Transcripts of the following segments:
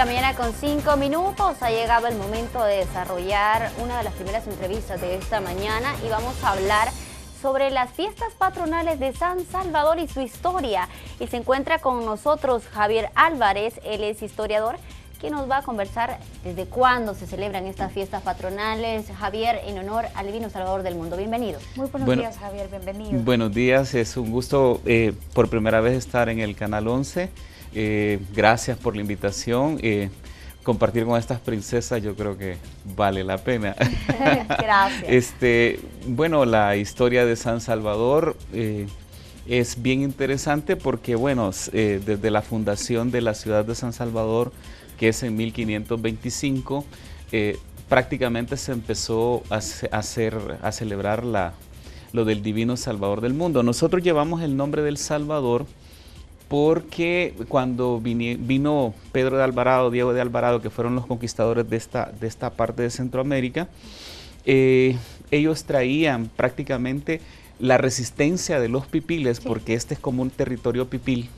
la mañana con 5 minutos. Ha llegado el momento de desarrollar una de las primeras entrevistas de esta mañana y vamos a hablar sobre las fiestas patronales de San Salvador y su historia. Y se encuentra con nosotros Javier Álvarez, él es historiador, que nos va a conversar desde cuándo se celebran estas fiestas patronales. Javier, en honor al Divino Salvador del Mundo. Bienvenido. Muy buenos días, Javier, bienvenido. Buenos días, es un gusto por primera vez estar en el Canal 11. Gracias por la invitación. Compartir con estas princesas yo creo que vale la pena. Gracias. Bueno, la historia de San Salvador es bien interesante porque, bueno, desde la fundación de la ciudad de San Salvador, que es en 1525, prácticamente se empezó a celebrar lo del Divino Salvador del Mundo. Nosotros llevamos el nombre del Salvador porque cuando vino Pedro de Alvarado, Diego de Alvarado, que fueron los conquistadores de esta parte de Centroamérica, ellos traían prácticamente la resistencia de los pipiles, sí, porque este es como un territorio pipil,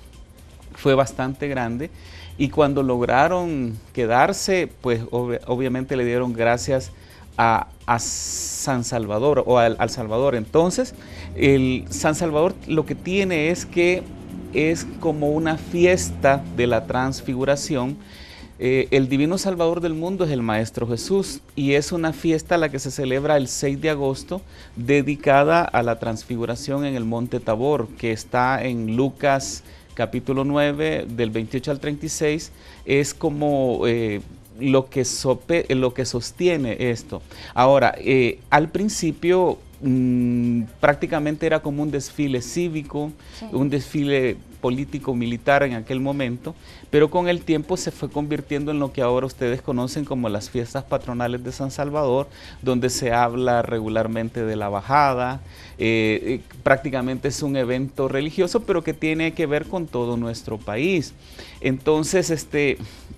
fue bastante grande, y cuando lograron quedarse, pues obviamente le dieron gracias a San Salvador o al Salvador. Entonces, el San Salvador lo que tiene es que es como una fiesta de la transfiguración. El Divino Salvador del Mundo es el Maestro Jesús y es una fiesta a la que se celebra el 6 de agosto dedicada a la transfiguración en el Monte Tabor, que está en Lucas capítulo 9 del 28 al 36, es como lo que sostiene esto. Ahora, al principio prácticamente era como un desfile cívico, sí, un desfile político-militar en aquel momento, pero con el tiempo se fue convirtiendo en lo que ahora ustedes conocen como las fiestas patronales de San Salvador, donde se habla regularmente de la bajada. Prácticamente es un evento religioso, pero que tiene que ver con todo nuestro país. Entonces,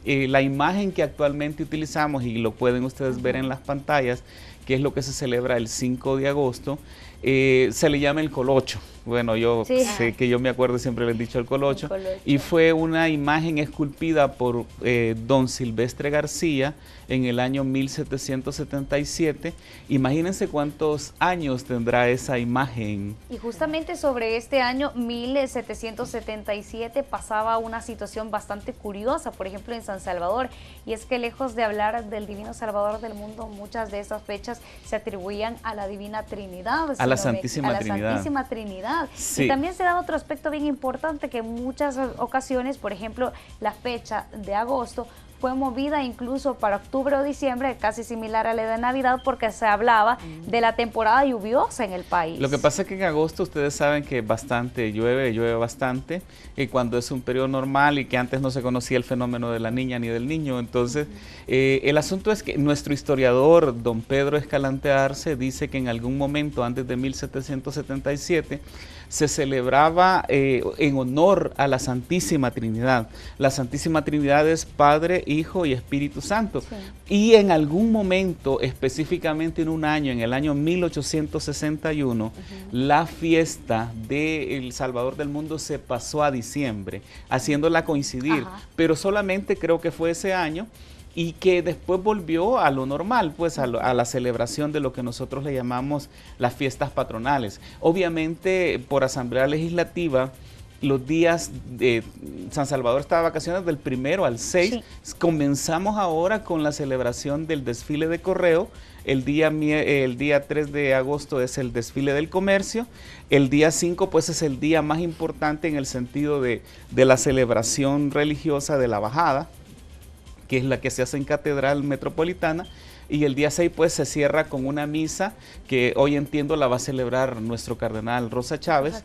la imagen que actualmente utilizamos, y lo pueden ustedes ver en las pantallas, que es lo que se celebra el 5 de agosto, se le llama el colocho. Bueno, yo sé que yo me acuerdo, siempre le he dicho el colocho, y fue una imagen esculpida por don Silvestre García en el año 1777. Imagínense cuántos años tendrá esa imagen. Y justamente sobre este año 1777 pasaba una situación bastante curiosa, por ejemplo en San Salvador, y es que lejos de hablar del Divino Salvador del Mundo, muchas de esas fechas se atribuían a la Divina Trinidad. A la Santísima Trinidad. Sí. Y también se da otro aspecto bien importante, que en muchas ocasiones, por ejemplo, la fecha de agosto fue movida incluso para octubre o diciembre, casi similar a la de Navidad, porque se hablaba de la temporada lluviosa en el país. Lo que pasa es que en agosto ustedes saben que bastante llueve bastante, y cuando es un periodo normal y que antes no se conocía el fenómeno de la niña ni del niño. Entonces, el asunto es que nuestro historiador, don Pedro Escalante Arce, dice que en algún momento antes de 1777 se celebraba en honor a la Santísima Trinidad. La Santísima Trinidad es Padre, Hijo y Espíritu Santo. Sí. Y en algún momento, específicamente en un año, en el año 1861, la fiesta del Salvador del Mundo se pasó a diciembre, haciéndola coincidir. Pero solamente creo que fue ese año, y que después volvió a lo normal, pues a la celebración de lo que nosotros le llamamos las fiestas patronales. Obviamente, por Asamblea Legislativa, los días de San Salvador está de vacaciones del 1 al 6. Sí. Comenzamos ahora con la celebración del desfile de correo. El día 3 de agosto es el desfile del comercio. El día 5 pues es el día más importante en el sentido de la celebración religiosa de la bajada, que es la que se hace en Catedral Metropolitana, y el día 6 pues se cierra con una misa que hoy entiendo la va a celebrar nuestro cardenal Rosa Chávez,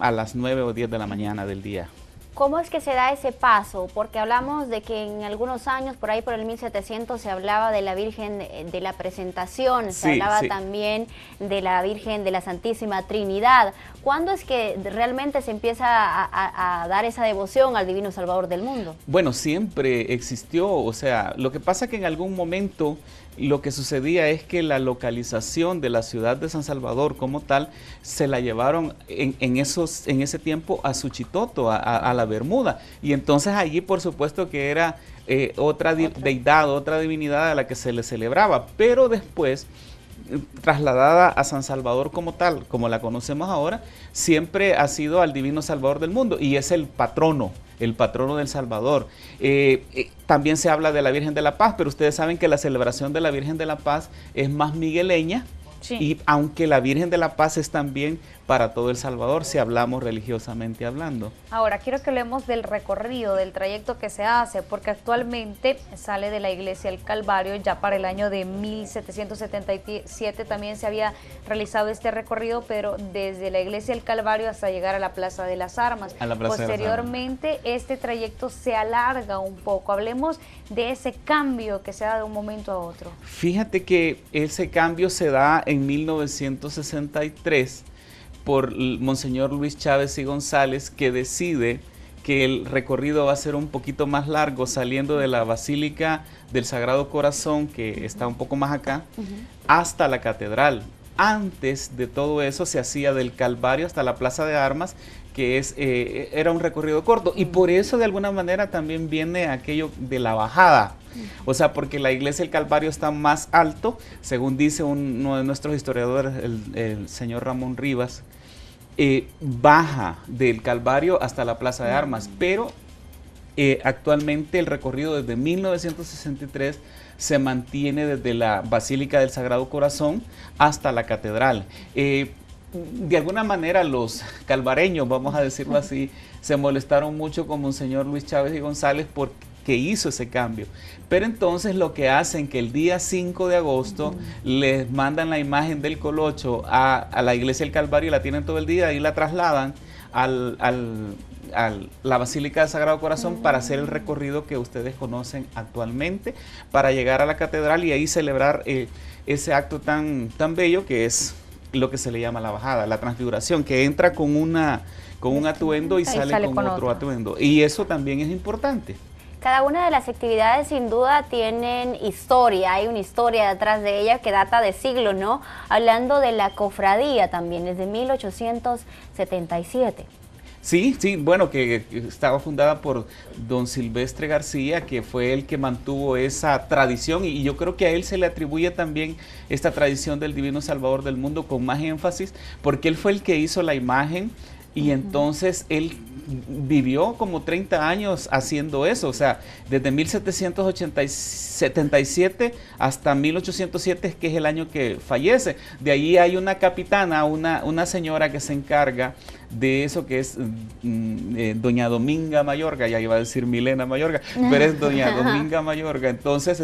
a las 9 o 10 de la mañana del día. ¿Cómo es que se da ese paso? Porque hablamos de que en algunos años, por ahí por el 1700, se hablaba de la Virgen de la Presentación, se hablaba también de la Virgen de la Santísima Trinidad. ¿Cuándo es que realmente se empieza a dar esa devoción al Divino Salvador del Mundo? Bueno, siempre existió, o sea, lo que pasa es que en algún momento lo que sucedía es que la localización de la ciudad de San Salvador como tal se la llevaron en ese tiempo a Suchitoto, a la Bermuda, y entonces allí por supuesto que era otra deidad, otra divinidad a la que se le celebraba, pero después, trasladada a San Salvador como tal, como la conocemos ahora, siempre ha sido al Divino Salvador del mundo y es el patrono del Salvador. También se habla de la Virgen de la Paz, pero ustedes saben que la celebración de la Virgen de la Paz es más migueleña. Sí. Y aunque la Virgen de la Paz es también para todo El Salvador, si hablamos religiosamente hablando. Ahora, quiero que hablemos del recorrido, del trayecto que se hace, porque actualmente sale de la iglesia El Calvario, ya para el año de 1777 también se había realizado este recorrido, pero desde la iglesia El Calvario hasta llegar a la Plaza de las Armas. Posteriormente, este trayecto se alarga un poco. Hablemos de ese cambio que se da de un momento a otro. Fíjate que ese cambio se da en 1963 por Monseñor Luis Chávez y González, que decide que el recorrido va a ser un poquito más largo, saliendo de la Basílica del Sagrado Corazón, que está un poco más acá, hasta la catedral. Antes de todo eso se hacía del Calvario hasta la Plaza de Armas, que era un recorrido corto, y por eso de alguna manera también viene aquello de la bajada. O sea, porque la iglesia del Calvario está más alto, según dice uno de nuestros historiadores, el señor Ramón Rivas, baja del Calvario hasta la Plaza de Armas, pero actualmente el recorrido desde 1963 se mantiene desde la Basílica del Sagrado Corazón hasta la catedral. De alguna manera los calvareños, vamos a decirlo así, se molestaron mucho con Monseñor Luis Chávez y González porque hizo ese cambio. Pero entonces lo que hacen que el día 5 de agosto les mandan la imagen del Colocho a la iglesia del Calvario y la tienen todo el día y la trasladan a la Basílica del Sagrado Corazón para hacer el recorrido que ustedes conocen actualmente, para llegar a la catedral y ahí celebrar ese acto tan bello que es lo que se le llama la bajada, la transfiguración, que entra con un atuendo y sale con otro atuendo. Y eso también es importante. Cada una de las actividades sin duda tienen historia, hay una historia detrás de ella que data de siglos, ¿no? Hablando de la cofradía también, desde 1877. Sí, bueno, que estaba fundada por don Silvestre García, que fue el que mantuvo esa tradición, y yo creo que a él se le atribuye también esta tradición del Divino Salvador del mundo con más énfasis, porque él fue el que hizo la imagen, y entonces él vivió como 30 años haciendo eso, o sea, desde 1777 hasta 1807, que es el año que fallece. De ahí hay una capitana, una señora que se encarga de eso, que es doña Dominga Mayorga, ya iba a decir Milena Mayorga, pero es doña Dominga Mayorga. Entonces,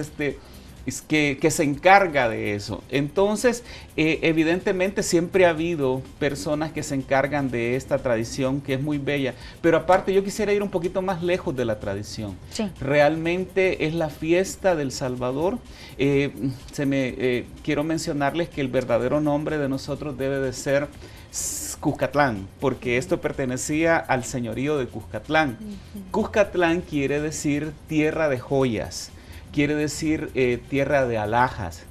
es que se encarga de eso. Entonces, evidentemente siempre ha habido personas que se encargan de esta tradición que es muy bella, pero aparte yo quisiera ir un poquito más lejos de la tradición. Sí. Realmente es la fiesta del Salvador. Quiero mencionarles que el verdadero nombre de nosotros debe de ser Cuscatlán, porque esto pertenecía al señorío de Cuscatlán. Cuscatlán quiere decir tierra de joyas, quiere decir tierra de alhajas,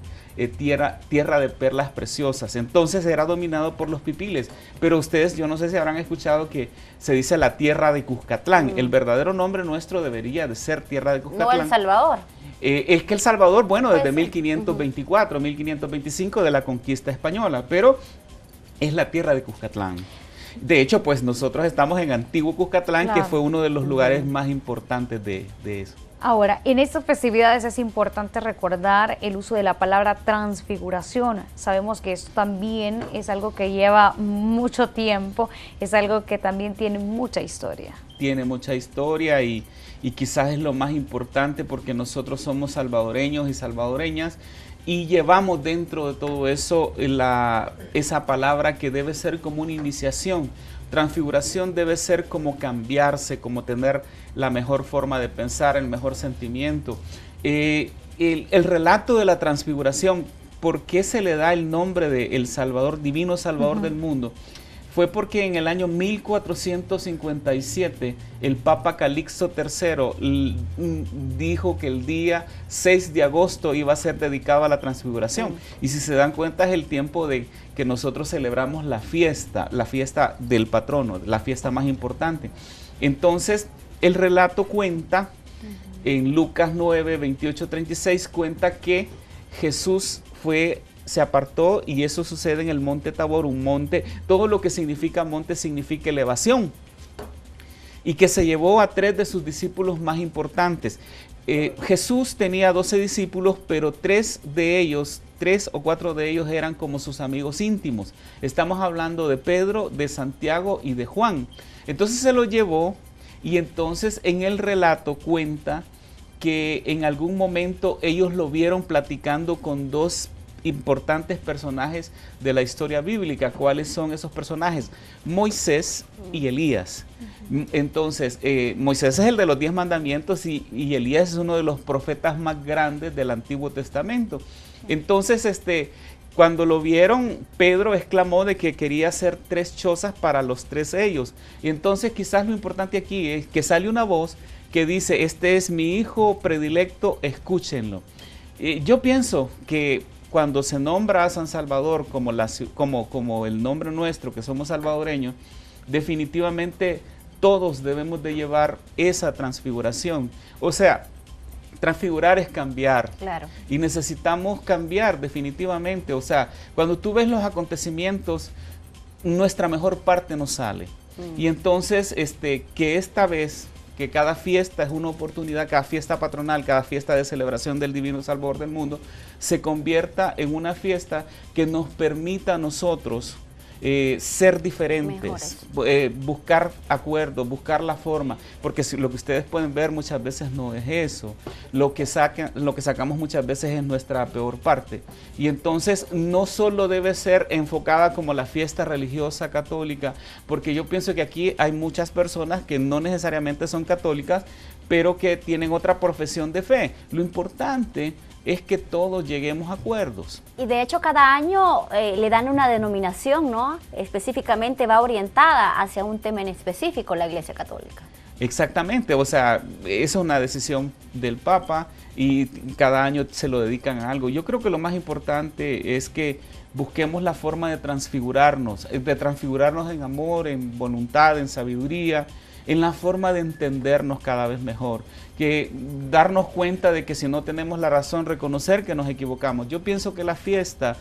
tierra de perlas preciosas. Entonces era dominado por los pipiles, pero ustedes, yo no sé si habrán escuchado que se dice la tierra de Cuscatlán. El verdadero nombre nuestro debería de ser tierra de Cuscatlán. No El Salvador. Es que El Salvador, bueno, desde 1524, 1525 de la conquista española, pero es la tierra de Cuscatlán. De hecho, pues nosotros estamos en Antiguo Cuscatlán, claro, que fue uno de los lugares más importantes de eso. Ahora, en estas festividades es importante recordar el uso de la palabra transfiguración. Sabemos que esto también es algo que lleva mucho tiempo, es algo que también tiene mucha historia. Tiene mucha historia y quizás es lo más importante porque nosotros somos salvadoreños y salvadoreñas y llevamos dentro de todo eso esa palabra que debe ser como una iniciación. Transfiguración debe ser como cambiarse, como tener la mejor forma de pensar, el mejor sentimiento. El relato de la transfiguración, ¿por qué se le da el nombre de El Salvador, Divino Salvador del mundo? Fue porque en el año 1457 el Papa Calixto III dijo que el día 6 de agosto iba a ser dedicado a la transfiguración. Y si se dan cuenta es el tiempo de que nosotros celebramos la fiesta del patrono, la fiesta más importante. Entonces el relato cuenta en Lucas 9, 28, 36 cuenta que Jesús se apartó, y eso sucede en el monte Tabor, un monte, todo lo que significa monte significa elevación, y que se llevó a 3 de sus discípulos más importantes. Jesús tenía 12 discípulos, pero 3 o 4 de ellos eran como sus amigos íntimos. Estamos hablando de Pedro, de Santiago y de Juan. Entonces se lo llevó, y entonces en el relato cuenta que en algún momento ellos lo vieron platicando con 2 importantes personajes de la historia bíblica. ¿Cuáles son esos personajes? Moisés y Elías. Entonces, Moisés es el de los 10 mandamientos y Elías es uno de los profetas más grandes del Antiguo Testamento. Entonces, cuando lo vieron, Pedro exclamó de que quería hacer 3 chozas para los 3 ellos. Y entonces quizás lo importante aquí es que sale una voz que dice: este es mi hijo predilecto, escúchenlo. Yo pienso que cuando se nombra a San Salvador como el nombre nuestro, que somos salvadoreños, definitivamente todos debemos de llevar esa transfiguración. O sea, transfigurar es cambiar. Claro. Y necesitamos cambiar definitivamente. O sea, cuando tú ves los acontecimientos, nuestra mejor parte nos sale. Y entonces, que esta vez, que cada fiesta es una oportunidad, cada fiesta patronal, cada fiesta de celebración del Divino Salvador del mundo, se convierta en una fiesta que nos permita a nosotros ser diferentes, buscar acuerdos, buscar la forma, porque lo que ustedes pueden ver muchas veces no es eso. Lo que sacamos muchas veces es nuestra peor parte. Y entonces no solo debe ser enfocada como la fiesta religiosa católica, porque yo pienso que aquí hay muchas personas que no necesariamente son católicas, pero que tienen otra profesión de fe. Lo importante es que todos lleguemos a acuerdos. Y de hecho cada año le dan una denominación, ¿no? Específicamente va orientada hacia un tema en específico la Iglesia Católica. Exactamente, o sea, esa es una decisión del Papa y cada año se lo dedican a algo. Yo creo que lo más importante es que busquemos la forma de transfigurarnos en amor, en voluntad, en sabiduría, en la forma de entendernos cada vez mejor, que darnos cuenta de que si no tenemos la razón, reconocer que nos equivocamos. Yo pienso que la fiesta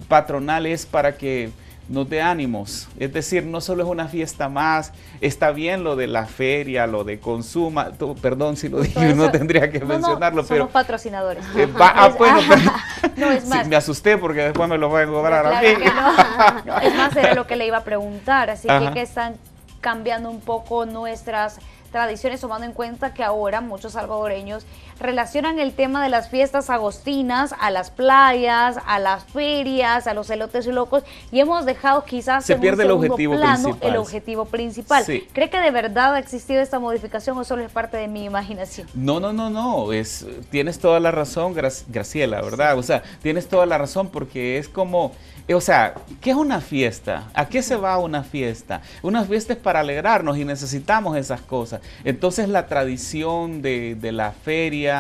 patronal es para que nos dé ánimos, es decir, no solo es una fiesta más. Está bien lo de la feria, lo de Consuma, perdón si lo dije, no tendría que mencionarlo, pero somos patrocinadores. Bueno, no, es más, sí, me asusté porque después me lo van a cobrar a mí. No, es más, era lo que le iba a preguntar, así que están cambiando un poco nuestras tradiciones, tomando en cuenta que ahora muchos salvadoreños relacionan el tema de las fiestas agostinas a las playas, a las ferias, a los elotes locos, y hemos dejado quizás se pierde el objetivo principal. Sí. ¿Cree que de verdad ha existido esta modificación o solo es parte de mi imaginación? No, tienes toda la razón, Graciela, ¿verdad? O sea, tienes toda la razón, porque es como, o sea, ¿qué es una fiesta? ¿A qué se va una fiesta? Una fiesta es para alegrarnos y necesitamos esas cosas. Entonces la tradición de la feria,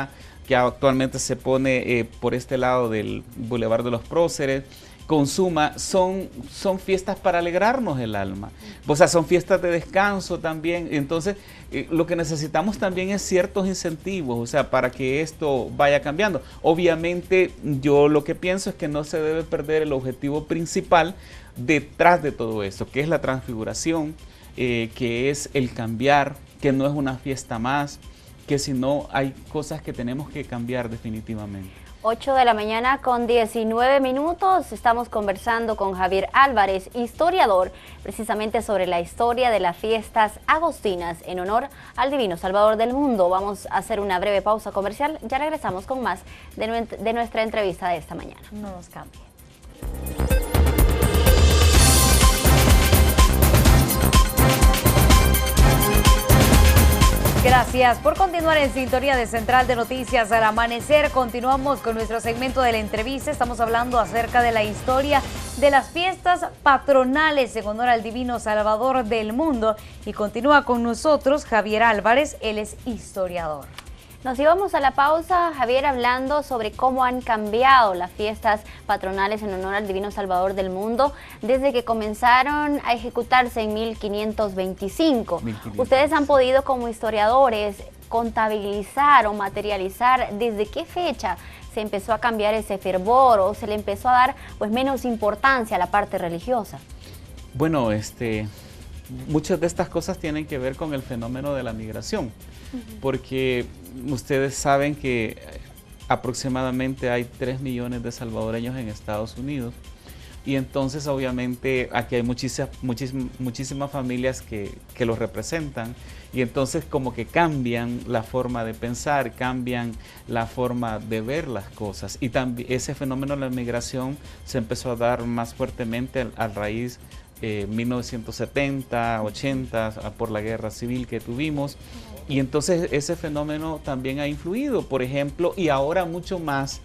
que actualmente se pone por este lado del Boulevard de los Próceres, Consuma, son fiestas para alegrarnos el alma. O sea, son fiestas de descanso también. Entonces, lo que necesitamos también es ciertos incentivos, o sea, para que esto vaya cambiando. Obviamente, yo lo que pienso es que no se debe perder el objetivo principal detrás de todo esto, que es la transfiguración, que es el cambiar, que no es una fiesta más, que si no hay cosas que tenemos que cambiar definitivamente. 8 de la mañana con 19 minutos, estamos conversando con Javier Álvarez, historiador, precisamente sobre la historia de las fiestas agostinas en honor al Divino Salvador del mundo. Vamos a hacer una breve pausa comercial, ya regresamos con más de nuestra entrevista de esta mañana. No nos cambie. Gracias por continuar en sintonía de Central de Noticias al Amanecer. Continuamos con nuestro segmento de la entrevista. Estamos hablando acerca de la historia de las fiestas patronales en honor al Divino Salvador del mundo. Y continúa con nosotros Javier Álvarez, él es historiador. Nos íbamos a la pausa, Javier, hablando sobre cómo han cambiado las fiestas patronales en honor al Divino Salvador del mundo desde que comenzaron a ejecutarse en 1525. Ustedes han podido, como historiadores, contabilizar o materializar desde qué fecha se empezó a cambiar ese fervor o se le empezó a dar pues menos importancia a la parte religiosa. Bueno, muchas de estas cosas tienen que ver con el fenómeno de la migración, porque ustedes saben que aproximadamente hay 3 millones de salvadoreños en Estados Unidos. Y entonces obviamente aquí hay muchísimas familias que los representan, y entonces como que cambian la forma de pensar, cambian la forma de ver las cosas. Y también ese fenómeno de la migración se empezó a dar más fuertemente a raíz 1970, 80, por la guerra civil que tuvimos. Y entonces ese fenómeno también ha influido, por ejemplo, y ahora mucho más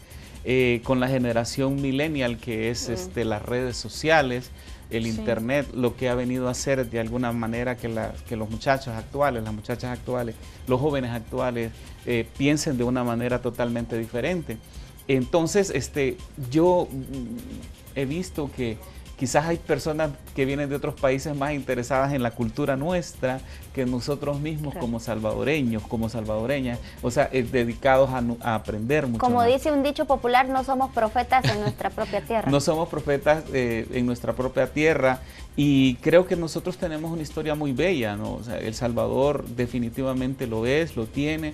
con la generación millennial, que es las redes sociales, el internet, lo que ha venido a hacer de alguna manera que los muchachos actuales, las muchachas actuales, los jóvenes actuales piensen de una manera totalmente diferente. Entonces, yo he visto que quizás hay personas que vienen de otros países más interesadas en la cultura nuestra que nosotros mismos, claro, como salvadoreños, como salvadoreñas, o sea, dedicados a aprender mucho Como más. Dice un dicho popular, no somos profetas en nuestra propia tierra. No somos profetas en nuestra propia tierra, y creo que nosotros tenemos una historia muy bella, ¿no? O sea, El Salvador definitivamente lo es, lo tiene.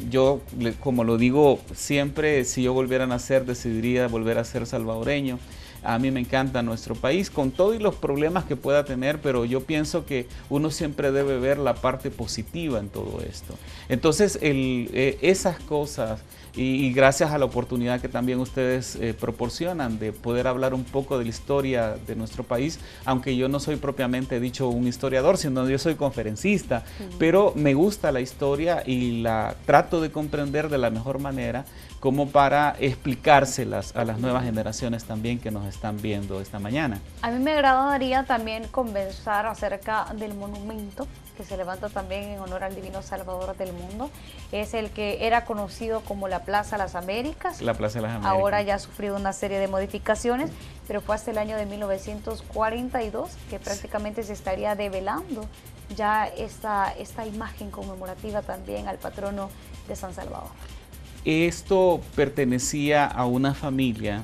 Yo, como lo digo siempre, si yo volviera a nacer, decidiría volver a ser salvadoreño. A mí me encanta nuestro país, con todos los problemas que pueda tener, pero yo pienso que uno siempre debe ver la parte positiva en todo esto. Entonces, esas cosas, y gracias a la oportunidad que también ustedes proporcionan de poder hablar un poco de la historia de nuestro país, aunque yo no soy propiamente dicho un historiador, sino yo soy conferencista, pero me gusta la historia y la trato de comprender de la mejor manera, como para explicárselas a las nuevas generaciones también que nos están viendo esta mañana. A mí me agradaría también conversar acerca del monumento que se levanta también en honor al Divino Salvador del Mundo. Es el que era conocido como la Plaza Las Américas. La Plaza de las Américas. Ahora ya ha sufrido una serie de modificaciones, pero fue hasta el año de 1942 que prácticamente se estaría develando ya esta imagen conmemorativa también al patrono de San Salvador. Esto pertenecía a una familia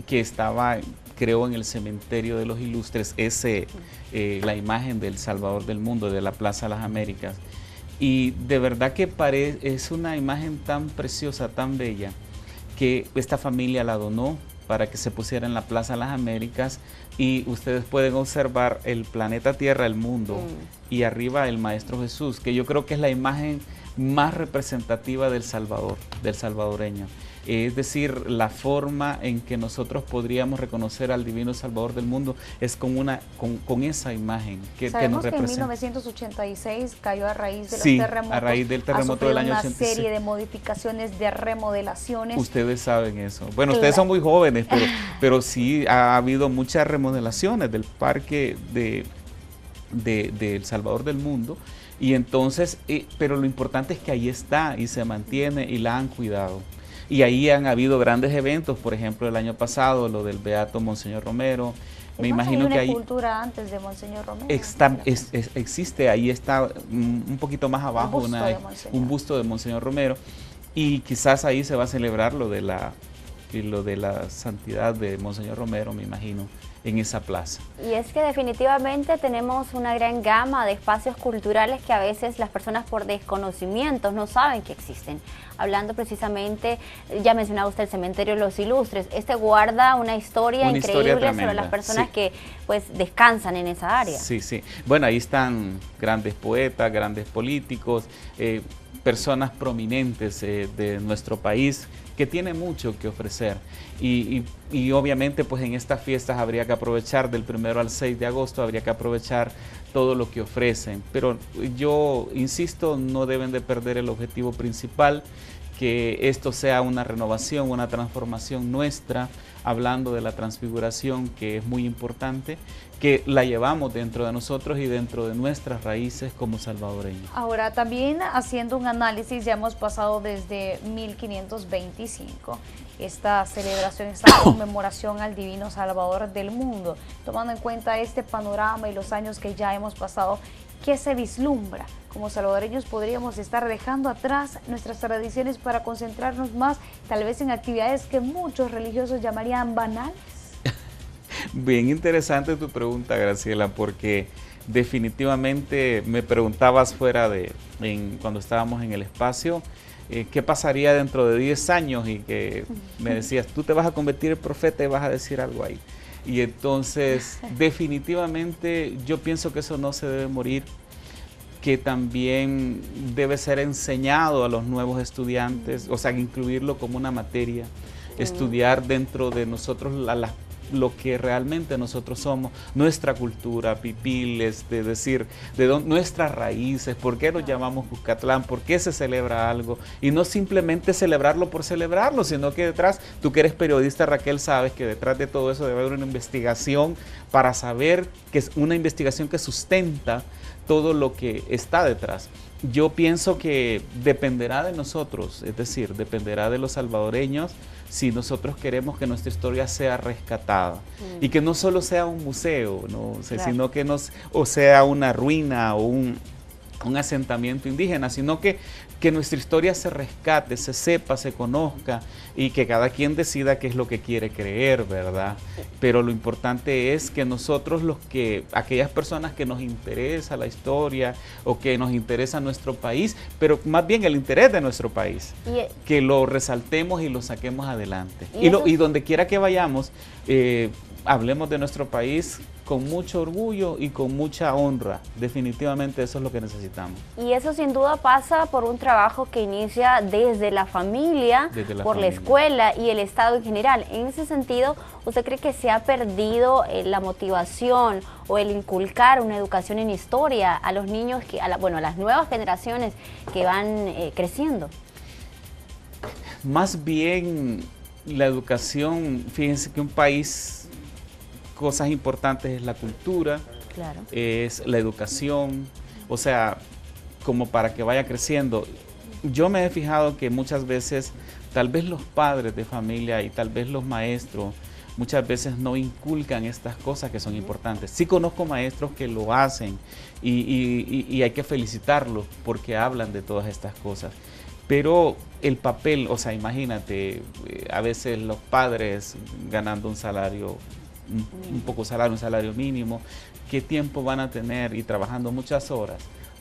que estaba, creo, en el cementerio de los Ilustres, la imagen del Salvador del Mundo, de la Plaza de las Américas. Y de verdad que es una imagen tan preciosa, tan bella, que esta familia la donó para que se pusiera en la Plaza de las Américas, y ustedes pueden observar el planeta Tierra, el mundo, y arriba el Maestro Jesús, que yo creo que es la imagen más representativa del Salvador, del salvadoreño. Es decir, la forma en que nosotros podríamos reconocer al Divino Salvador del Mundo es con esa imagen que nos representa. En 1986 cayó a raíz de los terremotos. A raíz del terremoto del año 86. Una serie de modificaciones, de remodelaciones. Ustedes saben eso. Bueno, ustedes son muy jóvenes, pero sí ha habido muchas remodelaciones del parque de El Salvador del Mundo. Y entonces, pero lo importante es que ahí está y se mantiene y la han cuidado. Y ahí han habido grandes eventos, por ejemplo, el año pasado, lo del Beato Monseñor Romero. Me imagino que hay una escultura antes de Monseñor Romero. Existe, ahí está un poquito más abajo un busto de Monseñor Romero. Y quizás ahí se va a celebrar lo de la santidad de Monseñor Romero, me imagino, en esa plaza. Y es que definitivamente tenemos una gran gama de espacios culturales que a veces las personas por desconocimientos no saben que existen. Hablando precisamente, ya mencionaba usted el cementerio Los Ilustres, guarda una historia increíble sobre las personas que pues descansan en esa área. Sí, sí. Bueno, ahí están grandes poetas, grandes políticos, personas prominentes de nuestro país, que tiene mucho que ofrecer, y obviamente pues en estas fiestas habría que aprovechar del 1 al 6 de agosto, habría que aprovechar todo lo que ofrecen, pero yo insisto, no deben de perder el objetivo principal, que esto sea una renovación, una transformación nuestra, hablando de la transfiguración, que es muy importante, que la llevamos dentro de nosotros y dentro de nuestras raíces como salvadoreños. Ahora, también haciendo un análisis, ya hemos pasado desde 1525 esta celebración, esta conmemoración al Divino Salvador del Mundo. Tomando en cuenta este panorama y los años que ya hemos pasado, ¿qué se vislumbra? Como salvadoreños podríamos estar dejando atrás nuestras tradiciones para concentrarnos más, tal vez en actividades que muchos religiosos llamarían banales. Bien interesante tu pregunta, Graciela, porque definitivamente me preguntabas cuando estábamos en el espacio, ¿qué pasaría dentro de 10 años? Y que me decías, tú te vas a convertir en profeta y vas a decir algo ahí. Y entonces, definitivamente, yo pienso que eso no se debe morir, que también debe ser enseñado a los nuevos estudiantes, o sea, incluirlo como una materia, estudiar dentro de nosotros lo que realmente nosotros somos, nuestra cultura, pipiles, de decir, nuestras raíces, por qué nos llamamos Cuscatlán, por qué se celebra algo, y no simplemente celebrarlo por celebrarlo, sino que detrás, tú que eres periodista, Raquel, sabes que detrás de todo eso debe haber una investigación para saber que es una investigación que sustenta todo lo que está detrás. Yo pienso que dependerá de nosotros, es decir, dependerá de los salvadoreños, si nosotros queremos que nuestra historia sea rescatada y que no solo sea un museo, ¿no? O sea, sino que sea una ruina o un asentamiento indígena, sino que nuestra historia se rescate, se sepa, se conozca y que cada quien decida qué es lo que quiere creer, ¿verdad? Pero lo importante es que nosotros aquellas personas que nos interesa la historia o que nos interesa nuestro país, pero más bien el interés de nuestro país, que lo resaltemos y lo saquemos adelante. Y donde quiera que vayamos, hablemos de nuestro país con mucho orgullo y con mucha honra. Definitivamente eso es lo que necesitamos. Y eso sin duda pasa por un trabajo que inicia desde la familia, la escuela y el Estado en general. En ese sentido, ¿usted cree que se ha perdido la motivación o el inculcar una educación en historia a los niños, a las nuevas generaciones que van creciendo? Más bien la educación, fíjense que un país, cosas importantes es la cultura, claro, es la educación, o sea, como para que vaya creciendo. Yo me he fijado que muchas veces, tal vez los padres de familia y tal vez los maestros, muchas veces no inculcan estas cosas que son importantes. Sí conozco maestros que lo hacen y hay que felicitarlos porque hablan de todas estas cosas. Pero el papel, o sea, imagínate, a veces los padres ganando un salario, un salario mínimo, ¿qué tiempo van a tener? Y trabajando muchas horas,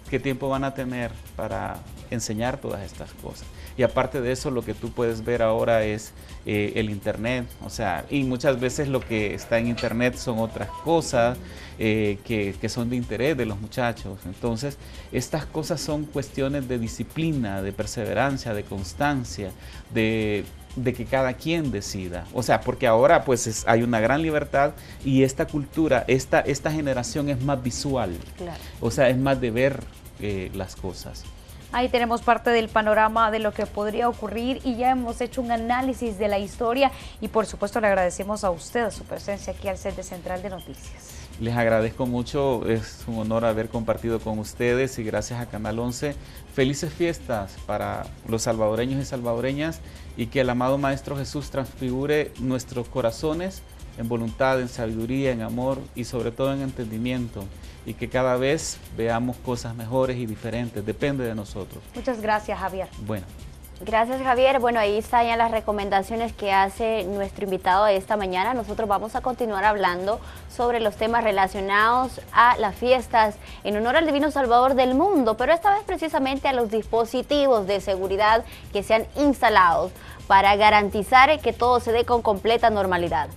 ¿qué tiempo van a tener para enseñar todas estas cosas? Y aparte de eso, lo que tú puedes ver ahora es el internet, o sea, y muchas veces lo que está en internet son otras cosas que son de interés de los muchachos. Entonces, estas cosas son cuestiones de disciplina, de perseverancia, de constancia, de que cada quien decida, o sea, porque ahora pues hay una gran libertad y esta cultura, esta generación es más visual, claro, o sea, es más de ver las cosas. Ahí tenemos parte del panorama de lo que podría ocurrir y ya hemos hecho un análisis de la historia y por supuesto le agradecemos a usted su presencia aquí al set de Central de Noticias. Les agradezco mucho, es un honor haber compartido con ustedes y gracias a Canal 11. Felices fiestas para los salvadoreños y salvadoreñas y que el amado Maestro Jesús transfigure nuestros corazones en voluntad, en sabiduría, en amor y sobre todo en entendimiento y que cada vez veamos cosas mejores y diferentes, depende de nosotros. Muchas gracias, Javier. Bueno. Gracias, Javier. Bueno, ahí están ya las recomendaciones que hace nuestro invitado de esta mañana. Nosotros vamos a continuar hablando sobre los temas relacionados a las fiestas en honor al Divino Salvador del mundo, pero esta vez precisamente a los dispositivos de seguridad que se han instalado para garantizar que todo se dé con completa normalidad.